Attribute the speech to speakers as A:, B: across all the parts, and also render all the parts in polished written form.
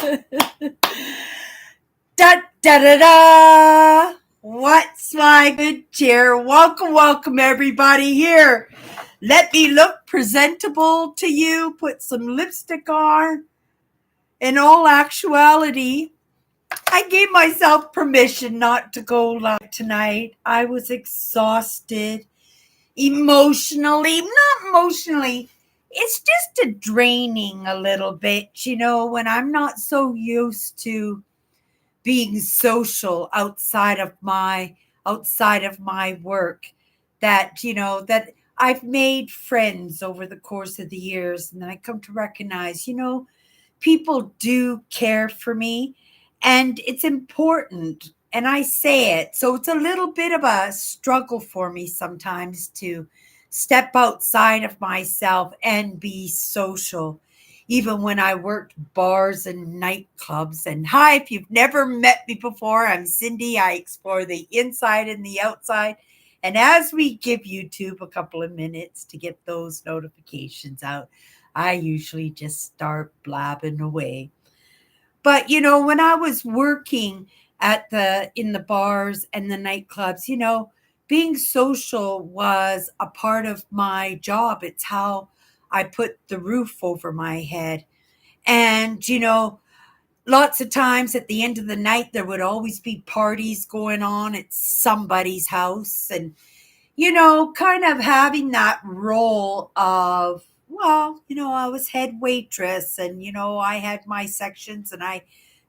A: Da da da da! What's my good cheer? Welcome, welcome, everybody here. Let me look presentable to you. Put some lipstick on. In all actuality, I gave myself permission not to go live tonight. I was exhausted emotionally, not emotionally. It's just a draining a little bit, when I'm not so used to being social outside of my work, that I've made friends over the course of the years, and then I come to recognize, people do care for me, and it's important, and I say it. So it's a little bit of a struggle for me sometimes to step outside of myself and be social, even when I worked bars and nightclubs. And hi, if you've never met me before, I'm Cindy. I explore the inside and the outside. And as we give YouTube a couple of minutes to get those notifications out, I usually just start blabbing away. But when I was working in the bars and the nightclubs, being social was a part of my job. It's how I put the roof over my head. And lots of times at the end of the night there would always be parties going on at somebody's house, and kind of having that role of, well, I was head waitress, and, I had my sections, and I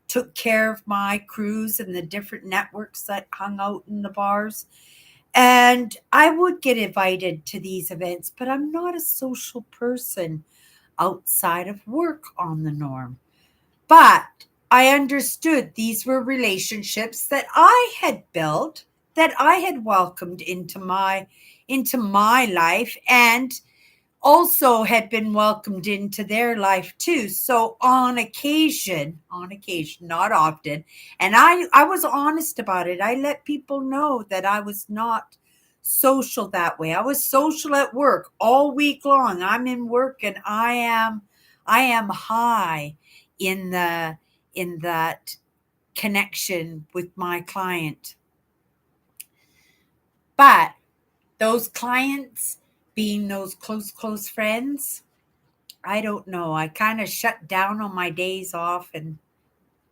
A: took care of my crews and the different networks that hung out in the bars. And I would get invited to these events, but I'm not a social person outside of work on the norm. But I understood these were relationships that I had built, that I had welcomed into my life, and also had been welcomed into their life too. So on occasion, not often, and I was honest about it. I let people know that I was not social that way. I was social at work all week long. I'm in work, and I am high in the in that connection with my client. But those clients being those close friends, I don't know. I kind of shut down on my days off, and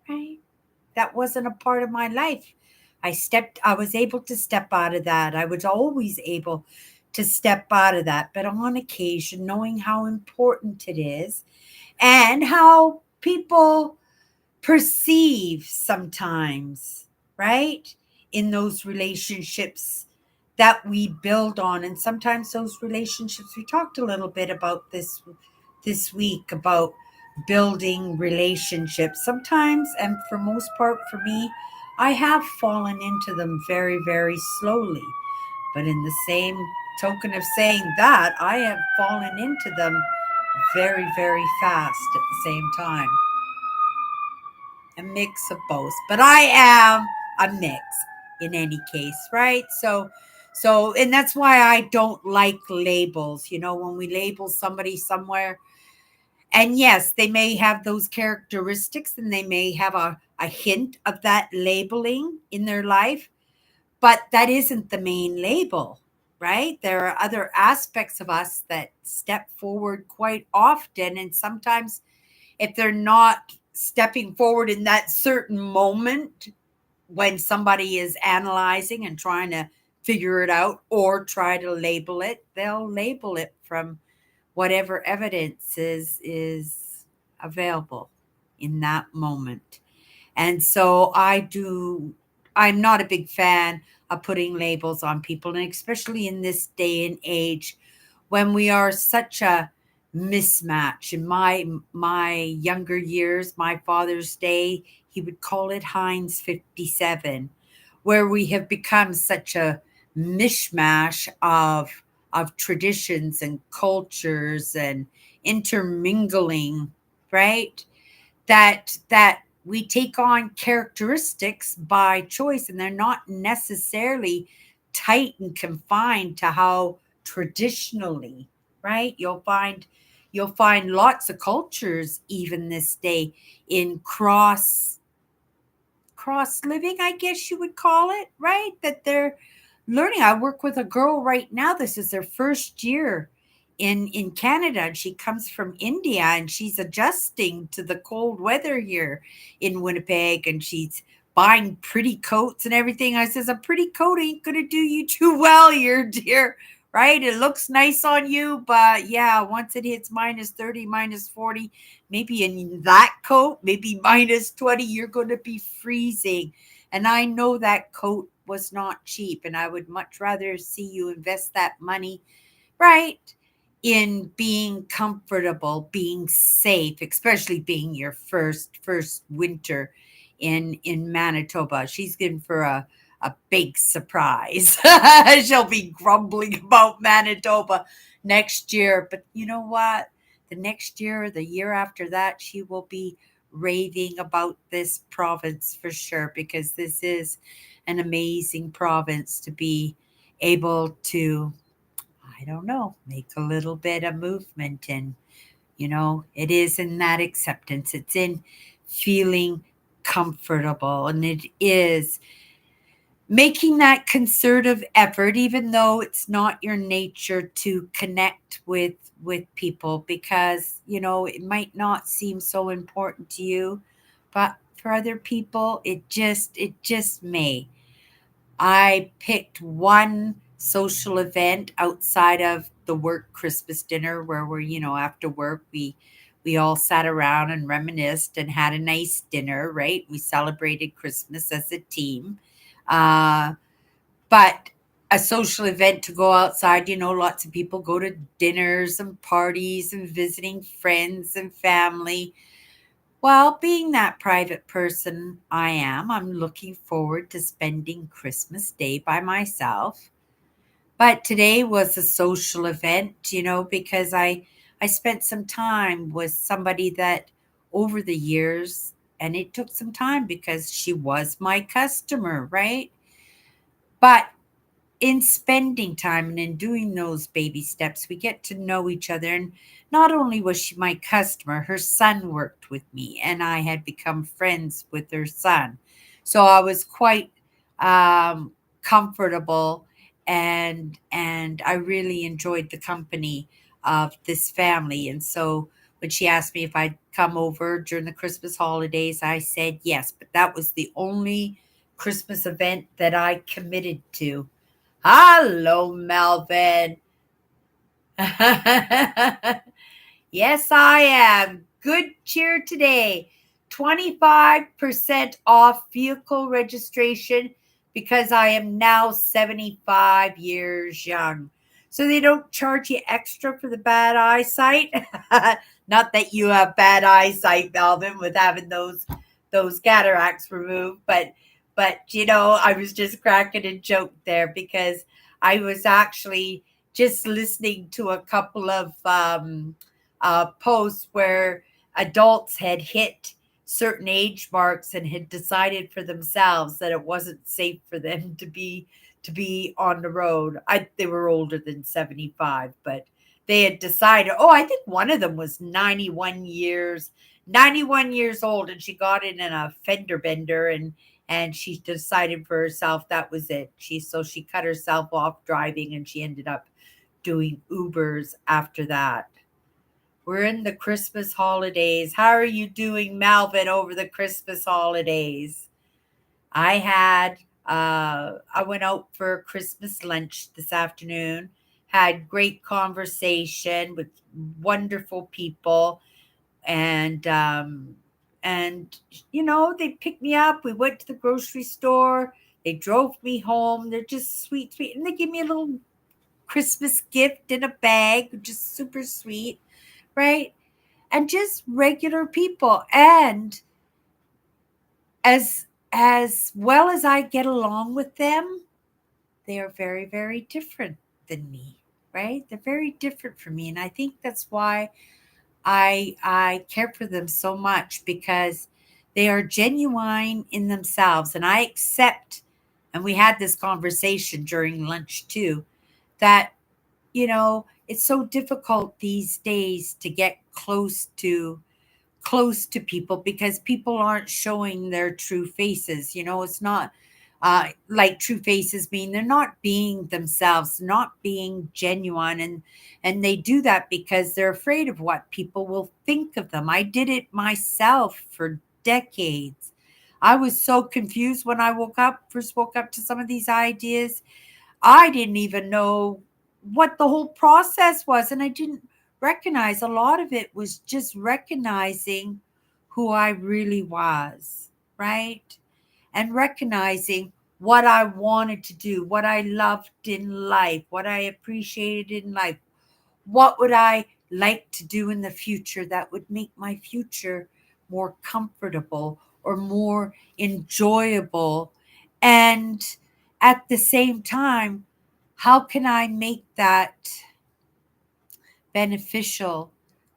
A: right, that wasn't a part of my life. I was able to step out of that. I was always able to step out of that, but on occasion, knowing how important it is and how people perceive sometimes, right? In those relationships that we build on. And sometimes those relationships, we talked a little bit about this week about building relationships. Sometimes, and for most part for me, I have fallen into them very, very slowly. But in the same token of saying that, I have fallen into them very, very fast at the same time. A mix of both, but I am a mix in any case, right? So and that's why I don't like labels. When we label somebody somewhere, and yes, they may have those characteristics, and they may have a hint of that labeling in their life, but that isn't the main label, right? There are other aspects of us that step forward quite often, and sometimes if they're not stepping forward in that certain moment when somebody is analyzing and trying to figure it out or try to label it, they'll label it from whatever evidence is available in that moment. And so I'm not a big fan of putting labels on people, and especially in this day and age when we are such a mismatch. In my younger years, my father's day, he would call it Heinz 57, where we have become such a mishmash of traditions and cultures and intermingling, right? That we take on characteristics by choice, and they're not necessarily tight and confined to how traditionally, right? You'll find you'll find lots of cultures even this day in cross living, I guess you would call it, right? That they're learning. I work with a girl right now. This is their first year in Canada, and she comes from India, and she's adjusting to the cold weather here in Winnipeg, and she's buying pretty coats and everything. I says a pretty coat ain't gonna do you too well here, dear. Right? It looks nice on you, but yeah, once it hits minus 30, minus 40, maybe in that coat, maybe minus 20, you're going to be freezing. And I know that coat was not cheap, and I would much rather see you invest that money, right, in being comfortable, being safe, especially being your first winter in Manitoba. She's in for a big surprise. She'll be grumbling about Manitoba next year, but you know what? The next year, the year after that, she will be raving about this province for sure, because this is an amazing province to be able to, I don't know, make a little bit of movement in. It is in that acceptance. It's in feeling comfortable, and it is making that concerted effort, even though it's not your nature to connect with people, because it might not seem so important to you, but for other people it just may. I picked one social event outside of the work Christmas dinner, where we're, after work, we all sat around and reminisced and had a nice dinner, right? We celebrated Christmas as a team. Uh, but a social event to go outside, lots of people go to dinners and parties and visiting friends and family. Well, being that private person I'm looking forward to spending Christmas Day by myself. But today was a social event, because I spent some time with somebody that over the years, and it took some time because she was my customer, right? But in spending time and in doing those baby steps, we get to know each other. And not only was she my customer, her son worked with me, and I had become friends with her son. So I was quite comfortable, and I really enjoyed the company of this family. And so when she asked me if I'd come over during the Christmas holidays, I said yes. But that was the only Christmas event that I committed to. Hello, Melvin. Yes, I am. Good cheer today. 25% off vehicle registration because I am now 75 years young. So they don't charge you extra for the bad eyesight. Not that you have bad eyesight, Melvin, with having those cataracts removed, but I was just cracking a joke there because I was actually just listening to a couple of posts where adults had hit certain age marks and had decided for themselves that it wasn't safe for them to be on the road. They were older than 75, but they had decided. Oh, I think one of them was 91 years old, and she got in a fender bender, and she decided for herself that was it. She cut herself off driving, and she ended up doing Ubers after that. We're in the Christmas holidays. How are you doing, Malvin, over the Christmas holidays? I went out for Christmas lunch this afternoon, had great conversation with wonderful people, and they picked me up. We went to the grocery store. They drove me home. They're just sweet, sweet, and they gave me a little Christmas gift in a bag, just super sweet, right? And just regular people. And as well as I get along with them, they are very, very different than me, right? They're very different from me. And I think that's why I care for them so much, because they are genuine in themselves. And I accept, and we had this conversation during lunch too, that it's so difficult these days to get close to people because people aren't showing their true faces. It's not like true faces mean they're not being themselves, not being genuine, and they do that because they're afraid of what people will think of them. I did it myself for decades. I was so confused when I first woke up to some of these ideas. I didn't even know what the whole process was, and I didn't recognize a lot of it was just recognizing who I really was, right? And recognizing what I wanted to do, what I loved in life, what I appreciated in life. What would I like to do in the future that would make my future more comfortable or more enjoyable? And at the same time, how can I make that beneficial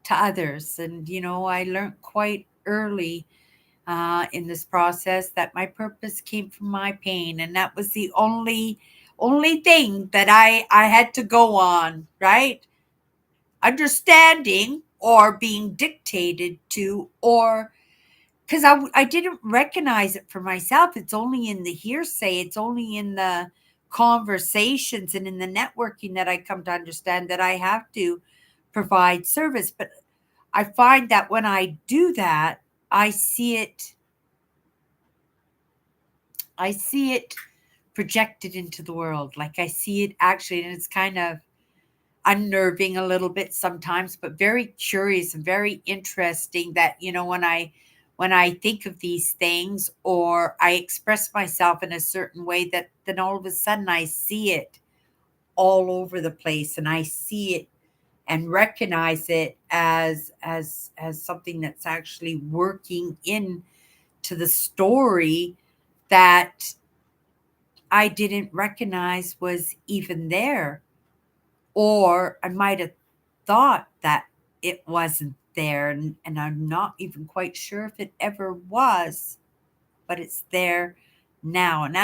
A: to others? And, I learned quite early in this process that my purpose came from my pain. And that was the only thing that I had to go on, right? Understanding or being dictated to, or because I didn't recognize it for myself. It's only in the hearsay, it's only in the conversations and in the networking that I come to understand that I have to provide service. But I find that when I do that, I see it, I see it projected into the world. Like I see it actually, and it's kind of unnerving a little bit sometimes, but very curious and very interesting that, when I think of these things or I express myself in a certain way, that then all of a sudden I see it all over the place, and I see it and recognize it as something that's actually working in to the story that I didn't recognize was even there, or I might have thought that it wasn't there, and I'm not even quite sure if it ever was, but it's there now. And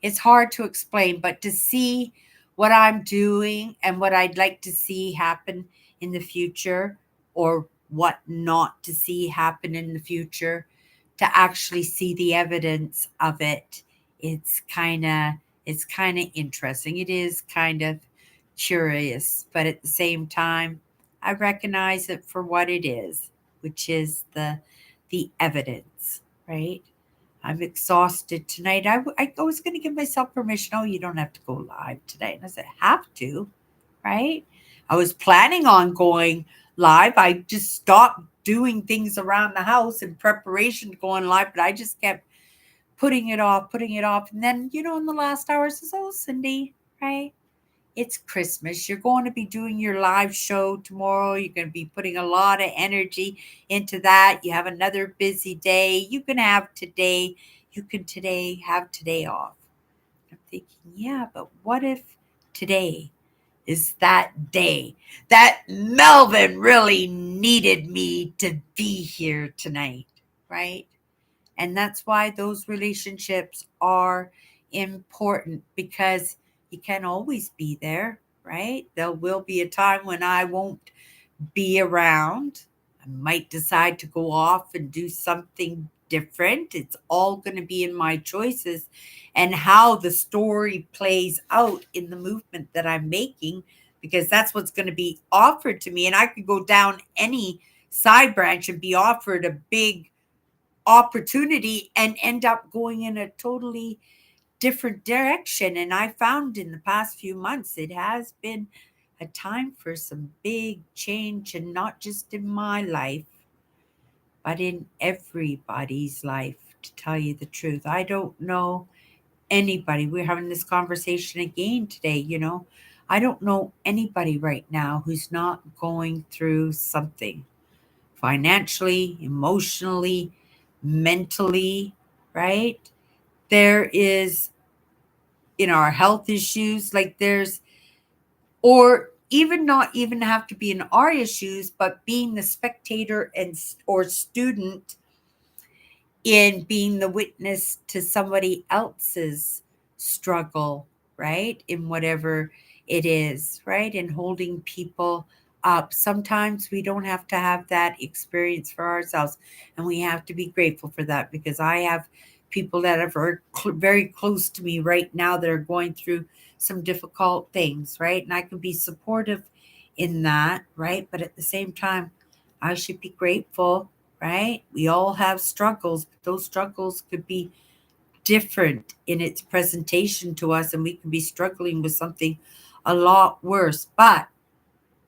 A: it's hard to explain, but to see what I'm doing and what I'd like to see happen in the future, or what not to see happen in the future, to actually see the evidence of it, it's kind of interesting. It is kind of curious, but at the same time, I recognize it for what it is, which is the evidence, right? I'm exhausted tonight. I was going to give myself permission. Oh, you don't have to go live today. And I said, have to, right? I was planning on going live. I just stopped doing things around the house in preparation to going live, but I just kept putting it off, putting it off. And then, in the last hour, says, oh, Cindy, right? It's Christmas. You're going to be doing your live show tomorrow. You're going to be putting a lot of energy into that. You have another busy day. You can have today. You can today have today off. I'm thinking, yeah, but what if today is that day that Melvin really needed me to be here tonight, right? And that's why those relationships are important, because you can't always be there, right? There will be a time when I won't be around. I might decide to go off and do something different. It's all going to be in my choices and how the story plays out in the movement that I'm making, because that's what's going to be offered to me. And I could go down any side branch and be offered a big opportunity and end up going in a totally different direction. And I found in the past few months, it has been a time for some big change, and not just in my life, but in everybody's life, to tell you the truth. I don't know anybody. We're having this conversation again today, I don't know anybody right now who's not going through something financially, emotionally, mentally, right? There is in our health issues, like there's, or even not even have to be in our issues, but being the spectator and or student in being the witness to somebody else's struggle, right? In whatever it is, right? And holding people up. Sometimes we don't have to have that experience for ourselves, and we have to be grateful for that, because I have people that are very close to me right now that are going through some difficult things, right? And I can be supportive in that, right? But at the same time, I should be grateful, right? We all have struggles, but those struggles could be different in its presentation to us, and we can be struggling with something a lot worse. But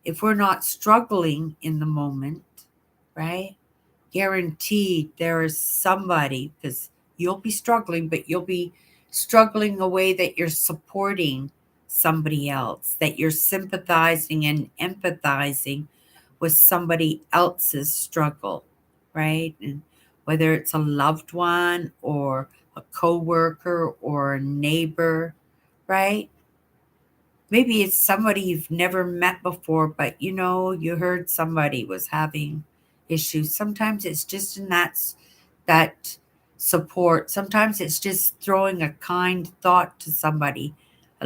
A: if we're not struggling in the moment, right? Guaranteed there is somebody, because you'll be struggling, but you'll be struggling a way that you're supporting somebody else, that you're sympathizing and empathizing with somebody else's struggle, right? And whether it's a loved one or a coworker or a neighbor, right? Maybe it's somebody you've never met before, but you heard somebody was having issues. Sometimes it's just in that support. Sometimes it's just throwing a kind thought to somebody,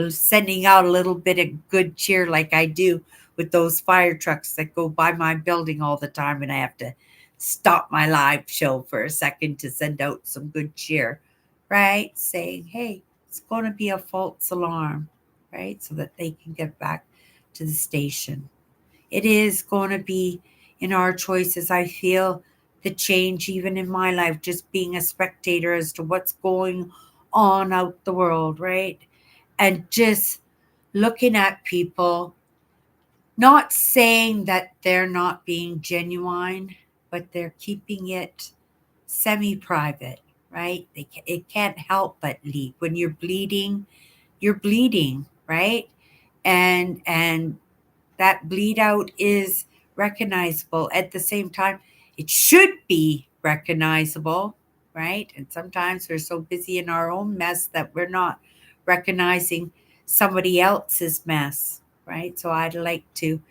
A: sending out a little bit of good cheer, like I do with those fire trucks that go by my building all the time, and I have to stop my live show for a second to send out some good cheer, right? Saying, hey, it's going to be a false alarm, right? So that they can get back to the station. It is going to be in our choices. I feel the change even in my life, just being a spectator as to what's going on out the world, right? And just looking at people, not saying that they're not being genuine, but they're keeping it semi private, right? It can't help but leak. When you're bleeding, right? And that bleed out is recognizable. At the same time, it should be recognizable, right? And sometimes we're so busy in our own mess that we're not recognizing somebody else's mess, right? So I'd like to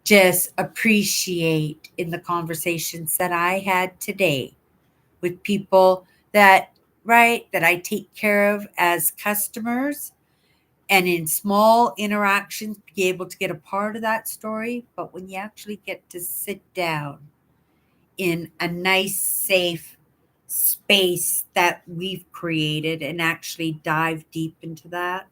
A: just appreciate in the conversations that I had today with people that, right, that I take care of as customers, and in small interactions be able to get a part of that story. But when you actually get to sit down in a nice safe space that we've created and actually dive deep into that,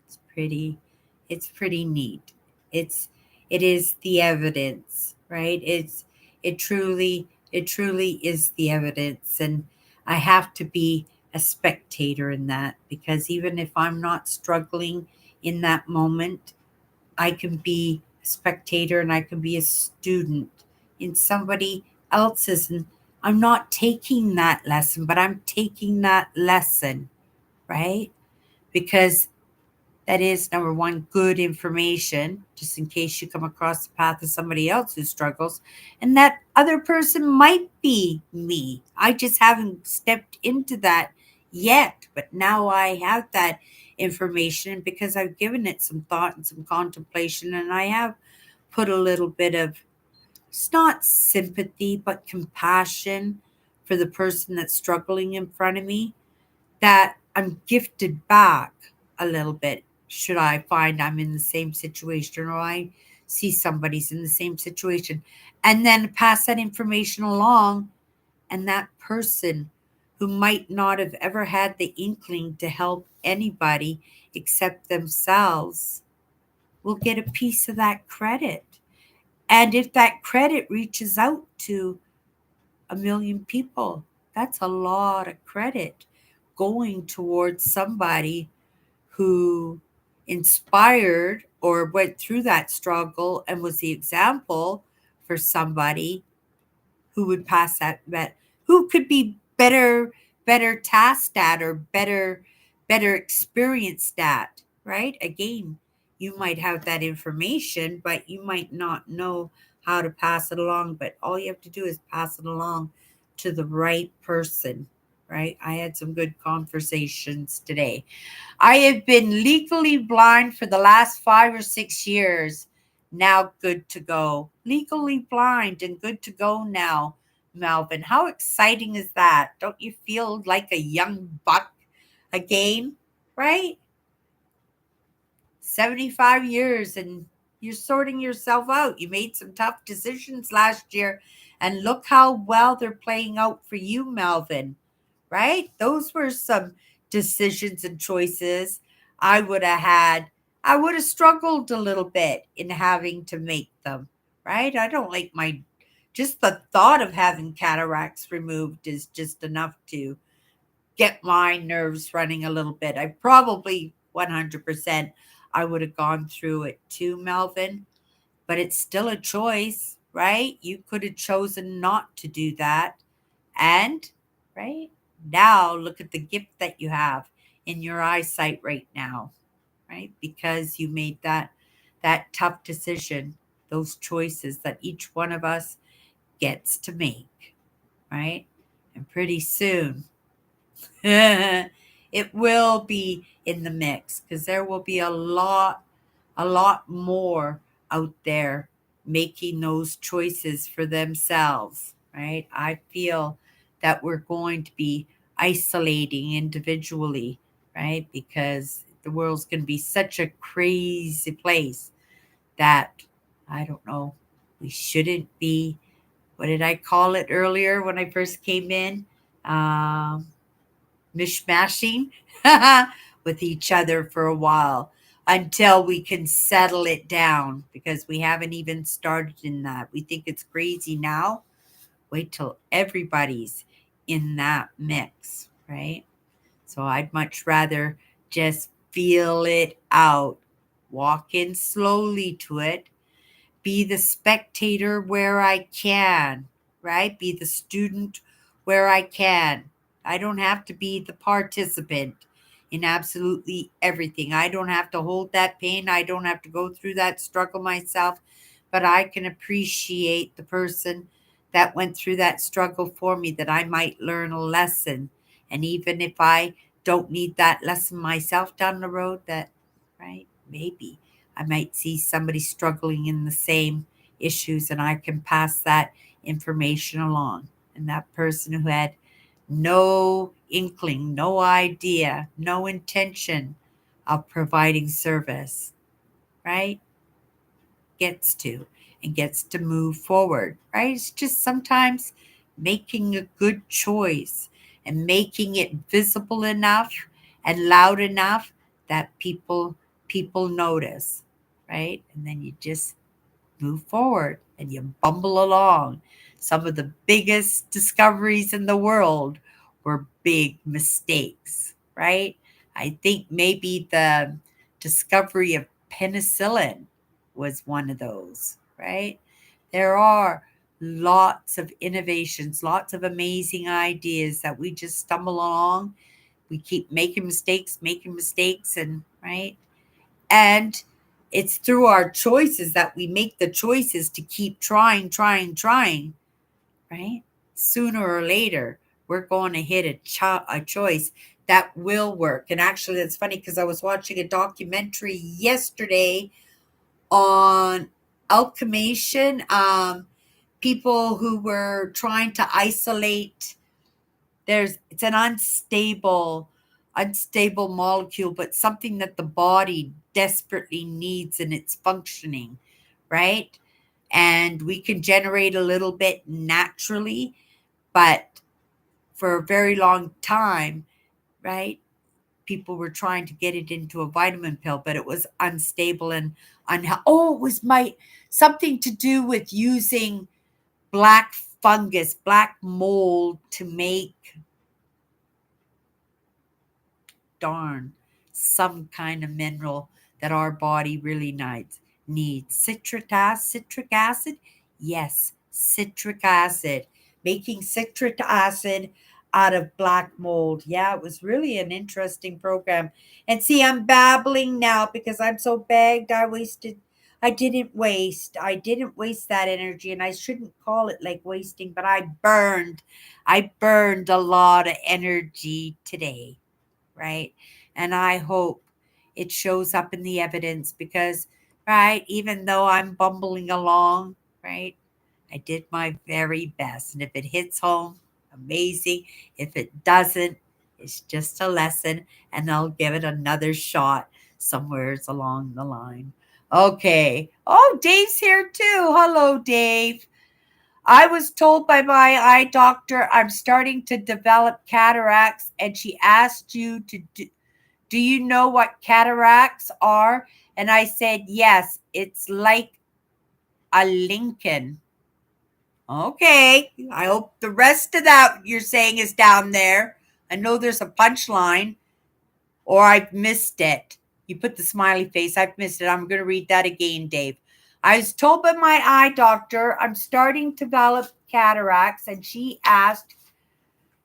A: it's pretty neat. It is the evidence, right? It truly is the evidence. And I have to be a spectator in that, because even if I'm not struggling in that moment, I can be a spectator and I can be a student in somebody else's. And I'm not taking that lesson, but I'm taking that lesson, right? Because that is, number one, good information, just in case you come across the path of somebody else who struggles. And that other person might be me. I just haven't stepped into that yet. But now I have that information because I've given it some thought and some contemplation. And I have put a little bit of, it's not sympathy, but compassion for the person that's struggling in front of me, that I'm gifted back a little bit should I find I'm in the same situation, or I see somebody's in the same situation, and then pass that information along. And that person who might not have ever had the inkling to help anybody except themselves will get a piece of that credit. And if that credit reaches out to a million people, that's a lot of credit going towards somebody who inspired or went through that struggle and was the example for somebody who would pass that, who could be better tasked at, or better experienced at, right? Again, you might have that information, but you might not know how to pass it along. But all you have to do is pass it along to the right person, right? I had some good conversations today. I have been legally blind for the last 5 or 6 years. Now good to go. Legally blind and good to go now, Melvin. How exciting is that? Don't you feel like a young buck again? Right? 75 years and you're sorting yourself out. You made some tough decisions last year, and look how well they're playing out for you, Melvin, right? Those were some decisions and choices I would have had. I would have struggled a little bit in having to make them, right? I don't like just the thought of having cataracts removed is just enough to get my nerves running a little bit. I probably 100% I would have gone through it too, Melvin, but it's still a choice, right? You could have chosen not to do that. And, right? Now look at the gift that you have in your eyesight right now, right? Because you made that tough decision, those choices that each one of us gets to make, right? And pretty soon it will be in the mix because there will be a lot more out there making those choices for themselves, right? I feel that we're going to be isolating individually, right? Because the world's going to be such a crazy place that I don't know, we shouldn't be. What did I call it earlier when I first came in? Um, Mishmashing with each other for a while until we can settle it down because we haven't even started in that. We think it's crazy now. Wait till everybody's in that mix, right? So I'd much rather just feel it out, walk in slowly to it, be the spectator where I can, right? Be the student where I can. I don't have to be the participant in absolutely everything. I don't have to hold that pain. I don't have to go through that struggle myself, but I can appreciate the person that went through that struggle for me, that I might learn a lesson. And even if I don't need that lesson myself down the road, that, right, maybe I might see somebody struggling in the same issues and I can pass that information along. And that person who had no inkling, no idea, no intention of providing service, right? Gets to move forward, right? It's just sometimes making a good choice and making it visible enough and loud enough that people notice, right? And then you just move forward and you bumble along. Some of the biggest discoveries in the world were big mistakes, right? I think maybe the discovery of penicillin was one of those, right? There are lots of innovations, lots of amazing ideas that we just stumble along. We keep making mistakes, and right, and it's through our choices that we make the choices to keep trying, right? Sooner or later, we're going to hit a choice that will work. And actually, that's funny because I was watching a documentary yesterday on alchemation, people who were trying to isolate. It's an unstable molecule, but something that the body desperately needs in its functioning, right? And we can generate a little bit naturally, but for a very long time, right? People were trying to get it into a vitamin pill, but it was unstable and oh, it was my something to do with using black fungus, black mold to make, darn, some kind of mineral that our body really needs. Citric acid? Yes, citric acid. Making citric acid out of black mold. Yeah, it was really an interesting program. And see, I'm babbling now because I'm so bagged. I didn't waste that energy, and I shouldn't call it like wasting, but I burned a lot of energy today, right? And I hope it shows up in the evidence because, right, even though I'm bumbling along, right, I did my very best. And if it hits home, amazing. If it doesn't, it's just a lesson and I'll give it another shot. somewheres along the line. Okay. Oh, Dave's here too. Hello, Dave. I was told by my eye doctor I'm starting to develop cataracts, and she asked you to do you know what cataracts are? And I said, yes, it's like a Lincoln. Okay. I hope the rest of that you're saying is down there. I know there's a punchline, or I've missed it. You put the smiley face. I've missed it. I'm going to read that again, Dave. I was told by my eye doctor I'm starting to develop cataracts, and she asked,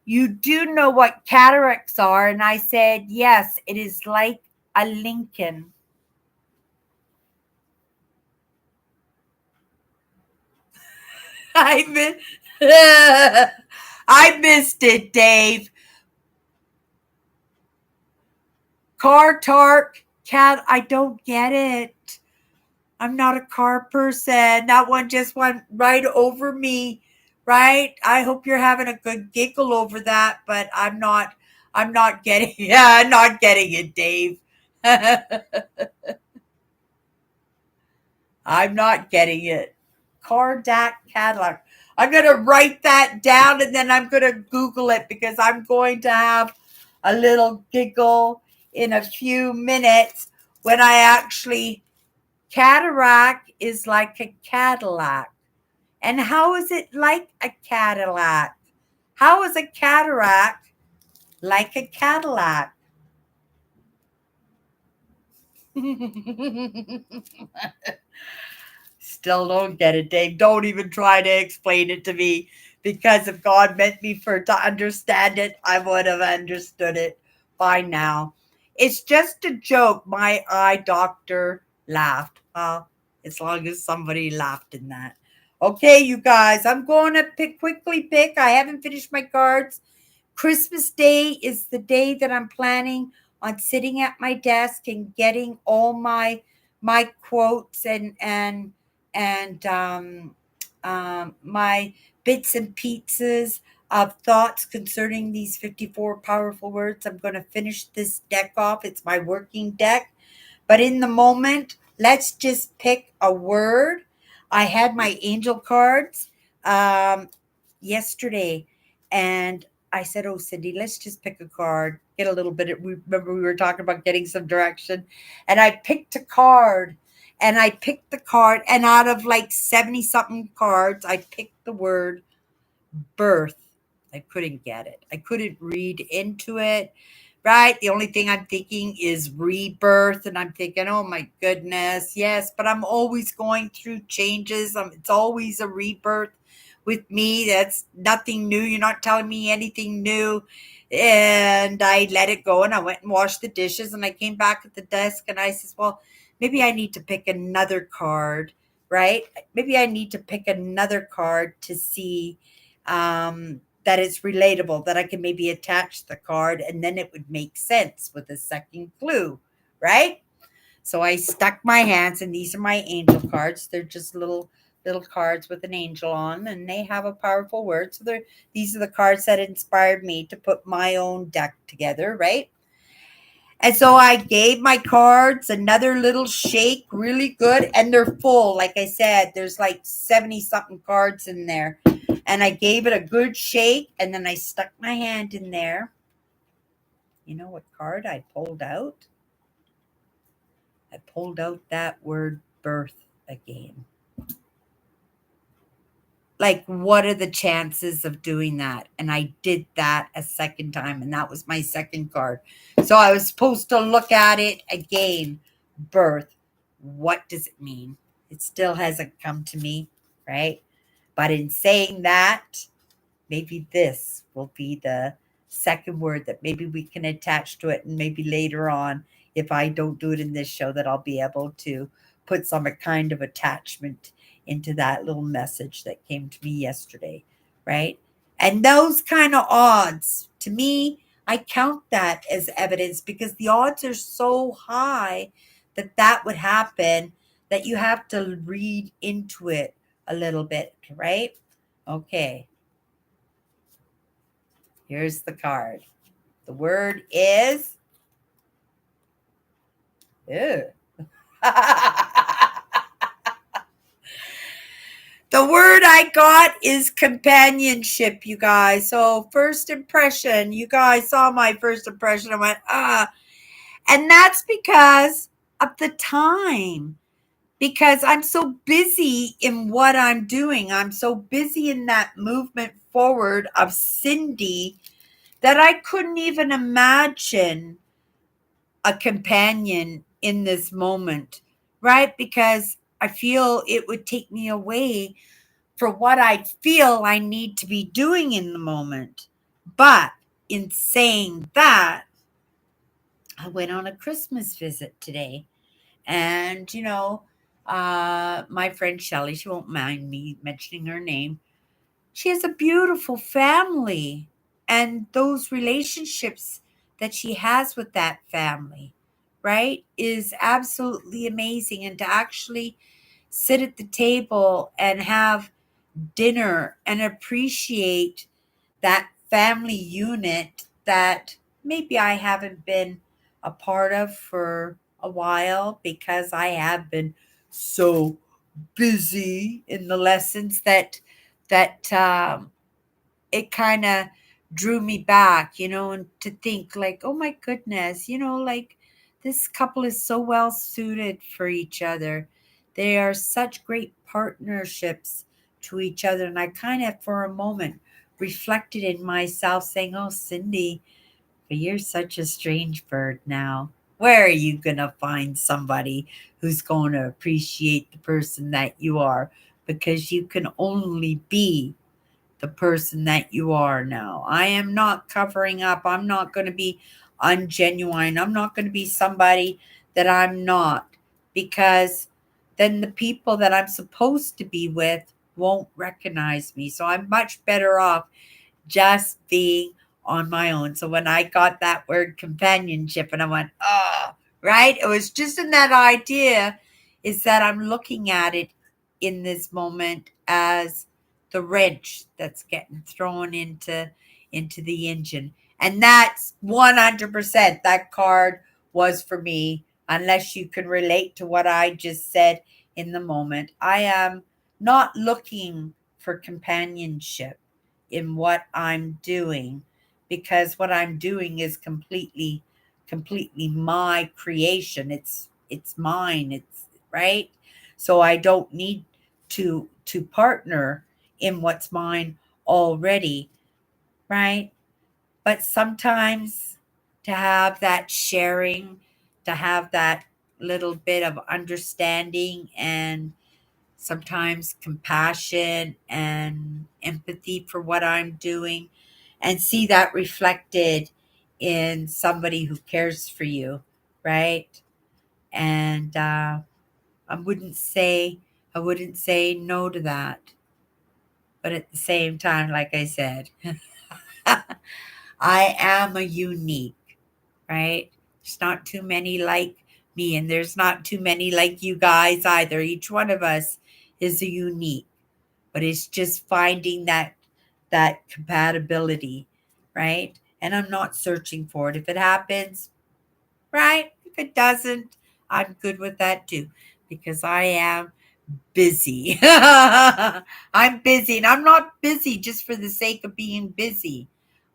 A: you do know what cataracts are? And I said, yes, it is like a Lincoln. I I missed it, Dave. Car tark, cat. I don't get it. I'm not a car person. That one just went right over me. Right? I hope you're having a good giggle over that, but I'm not. I'm not getting. Yeah, I'm not getting it, Dave. I'm not getting it. Cardac Cadillac. I'm going to write that down and then I'm going to Google it because I'm going to have a little giggle in a few minutes when I actually. Cataract is like a Cadillac. And how is it like a Cadillac? How is a cataract like a Cadillac? Still don't get it, Dave. Don't even try to explain it to me because if God meant me for to understand it, I would have understood it by now. It's just a joke. My eye doctor laughed. Well, as long as somebody laughed in that. Okay, you guys, I'm going to quickly pick. I haven't finished my cards. Christmas Day is the day that I'm planning on sitting at my desk and getting all my quotes and my bits and pieces of thoughts concerning these 54 powerful words. I'm going to finish this deck off. It's my working deck. But in the moment, let's just pick a word. I had my angel cards yesterday, and I said, "Oh, Cindy, let's just pick a card, get a little bit of." We remember we were talking about getting some direction, and I picked a card, and I picked the card, and out of like 70 something cards, I picked the word birth. I couldn't get it. I couldn't read into it. Right? The only thing I'm thinking is rebirth. And I'm thinking, oh my goodness, yes, but I'm always going through changes. It's always a rebirth with me. That's nothing new. You're not telling me anything new. And I let it go and I went and washed the dishes and I came back at the desk and I says, well, maybe I need to pick another card, right? Maybe I need to pick another card to see that it's relatable, that I can maybe attach the card and then it would make sense with a second clue, right? So I stuck my hands, and these are my angel cards. They're just little cards with an angel on, and they have a powerful word. So these are the cards that inspired me to put my own deck together, right? And so I gave my cards another little shake, really good, and they're full. Like I said, there's like 70 something cards in there. And I gave it a good shake, and then I stuck my hand in there. You know what card I pulled out? I pulled out that word birth again. Like, what are the chances of doing that? And I did that a second time, and that was my second card. So I was supposed to look at it again. Birth. What does it mean? It still hasn't come to me, right? But in saying that, maybe this will be the second word that maybe we can attach to it. And maybe later on, if I don't do it in this show, that I'll be able to put some kind of attachment into that little message that came to me yesterday, right? And those kind of odds, to me, I count that as evidence because the odds are so high that that would happen that you have to read into it a little bit, right? Okay, here's the card. The word is Ew. The word I got is companionship, you guys. So, first impression, you guys saw my first impression. I went, ah. And that's because of the time. Because I'm so busy in what I'm doing. I'm so busy in that movement forward of Cindy that I couldn't even imagine a companion in this moment, right? Because I feel it would take me away for what I feel I need to be doing in the moment. But in saying that, I went on a Christmas visit today. And, my friend Shelly, she won't mind me mentioning her name. She has a beautiful family. And those relationships that she has with that family, right, is absolutely amazing. And to actually sit at the table and have dinner and appreciate that family unit that maybe I haven't been a part of for a while because I have been so busy in the lessons that it kind of drew me back, and to think like, oh my goodness, like this couple is so well suited for each other. They are such great partnerships to each other. And I kind of, for a moment, reflected in myself saying, oh, Cindy, but you're such a strange bird now. Where are you going to find somebody who's going to appreciate the person that you are? Because you can only be the person that you are now. I am not covering up. I'm not going to be ungenuine. I'm not going to be somebody that I'm not, because then the people that I'm supposed to be with won't recognize me. So I'm much better off just being on my own. So when I got that word companionship and I went, oh, right? It was just in that idea is that I'm looking at it in this moment as the wrench that's getting thrown into the engine. And that's 100% that card was for me, unless you can relate to what I just said in the moment. I am not looking for companionship in what I'm doing, because what I'm doing is completely my creation. It's mine. It's right. So I don't need to partner in what's mine already, right? But sometimes to have that sharing, to have that little bit of understanding and sometimes compassion and empathy for what I'm doing, and see that reflected in somebody who cares for you, right? And I wouldn't say I wouldn't say no to that, but at the same time, like I said, I am a unique, right? There's not too many like me, and there's not too many like you guys either. Each one of us is a unique, but it's just finding that compatibility, right? And I'm not searching for it. If it happens, right? If it doesn't, I'm good with that too, because I am busy. I'm busy, and I'm not busy just for the sake of being busy.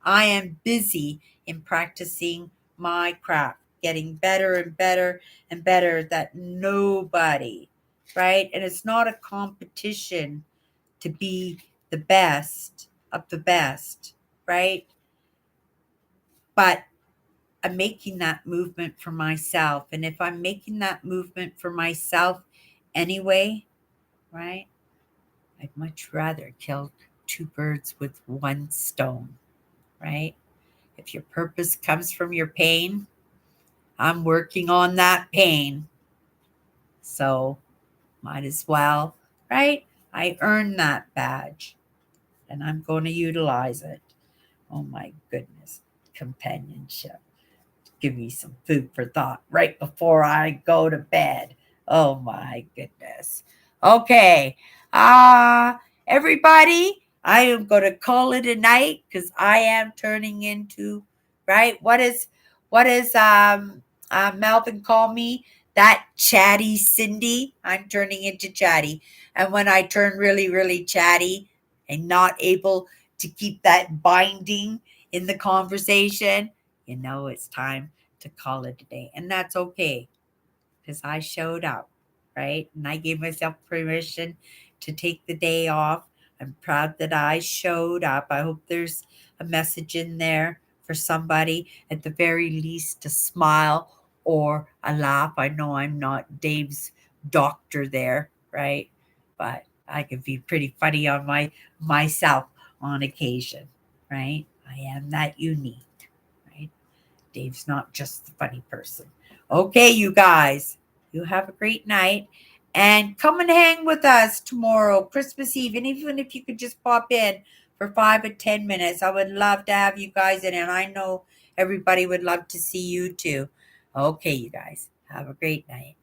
A: I am busy in practicing my craft, getting better and better and better, that nobody, right? And it's not a competition to be the best of the best, right? But I'm making that movement for myself. And if I'm making that movement for myself anyway, right? I'd much rather kill two birds with one stone, right? If your purpose comes from your pain, I'm working on that pain. So might as well, right? I earned that badge and I'm going to utilize it. Oh my goodness. Companionship. Give me some food for thought right before I go to bed. Oh my goodness. Okay. Everybody, I am going to call it a night because I am turning into, right? What is Melvin call me? that chatty Cindy, I'm turning into chatty. And when I turn really, really chatty and not able to keep that binding in the conversation, it's time to call it a day. And that's okay because I showed up, right? And I gave myself permission to take the day off. I'm proud that I showed up. I hope there's a message in there for somebody, at the very least, a smile or a laugh. I know I'm not Dave's doctor there, right? But I can be pretty funny on myself on occasion, right? I am that unique, right? Dave's not just the funny person. Okay, you guys, you have a great night. And come and hang with us tomorrow, Christmas Eve. And even if you could just pop in for 5 or 10 minutes, I would love to have you guys in. And I know everybody would love to see you too. Okay, you guys, have a great night.